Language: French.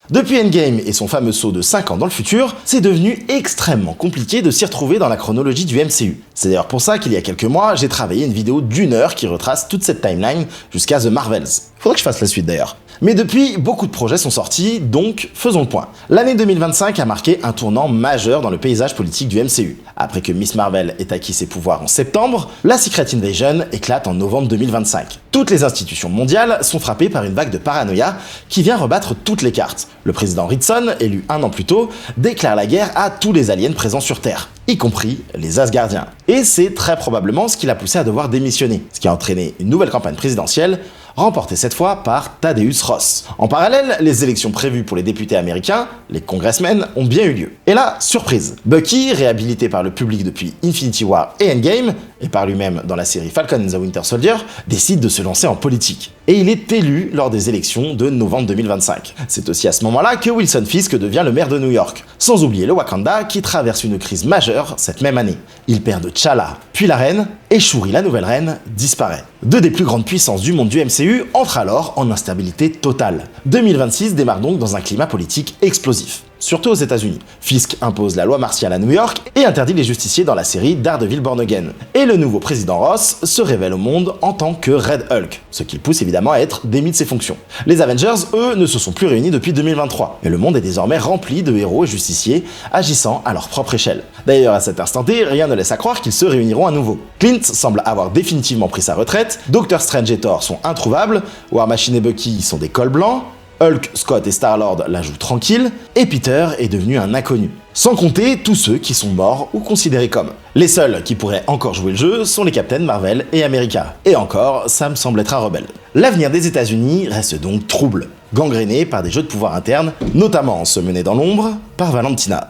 Depuis Endgame et son fameux saut de 5 ans dans le futur, c'est devenu extrêmement compliqué de s'y retrouver dans la chronologie du MCU. C'est d'ailleurs pour ça qu'il y a quelques mois, j'ai travaillé une vidéo d'1 heure qui retrace toute cette timeline jusqu'à The Marvels. Faudrait que je fasse la suite d'ailleurs. Mais depuis, beaucoup de projets sont sortis, donc faisons le point. L'année 2025 a marqué un tournant majeur dans le paysage politique du MCU. Après que Miss Marvel ait acquis ses pouvoirs en septembre, la Secret Invasion éclate en novembre 2025. Toutes les institutions mondiales sont frappées par une vague de paranoïa qui vient rebattre toutes les cartes. Le président Ritson, élu un an plus tôt, déclare la guerre à tous les aliens présents sur Terre, y compris les Asgardiens. Et c'est très probablement ce qui l'a poussé à devoir démissionner, ce qui a entraîné une nouvelle campagne présidentielle, remportée cette fois par Thaddeus Ross. En parallèle, les élections prévues pour les députés américains, les congressmen, ont bien eu lieu. Et là, surprise, Bucky, réhabilité par le public depuis Infinity War et Endgame, et par lui-même dans la série Falcon and the Winter Soldier, décide de se lancer en politique. Et il est élu lors des élections de novembre 2025. C'est aussi à ce moment-là que Wilson Fisk devient le maire de New York, sans oublier le Wakanda qui traverse une crise majeure cette même année. Il perd T'Challa, puis la reine, et Shuri, la nouvelle reine, disparaît. Deux des plus grandes puissances du monde du MCU entrent alors en instabilité totale. 2026 démarre donc dans un climat politique explosif. Surtout aux États-Unis. Fisk impose la loi martiale à New York et interdit les justiciers dans la série Daredevil Born Again. Et le nouveau président Ross se révèle au monde en tant que Red Hulk, ce qui le pousse évidemment à être démis de ses fonctions. Les Avengers, eux, ne se sont plus réunis depuis 2023, et le monde est désormais rempli de héros et justiciers agissant à leur propre échelle. D'ailleurs, à cet instant T, rien ne laisse à croire qu'ils se réuniront à nouveau. Clint semble avoir définitivement pris sa retraite, Doctor Strange et Thor sont introuvables, War Machine et Bucky sont des cols blancs, Hulk, Scott et Star-Lord la jouent tranquille, et Peter est devenu un inconnu. Sans compter tous ceux qui sont morts ou considérés comme. Les seuls qui pourraient encore jouer le jeu sont les Captain Marvel et America. Et encore, Sam semble être un rebelle. L'avenir des États-Unis reste donc trouble, gangréné par des jeux de pouvoir internes, notamment ceux menés dans l'ombre par Valentina.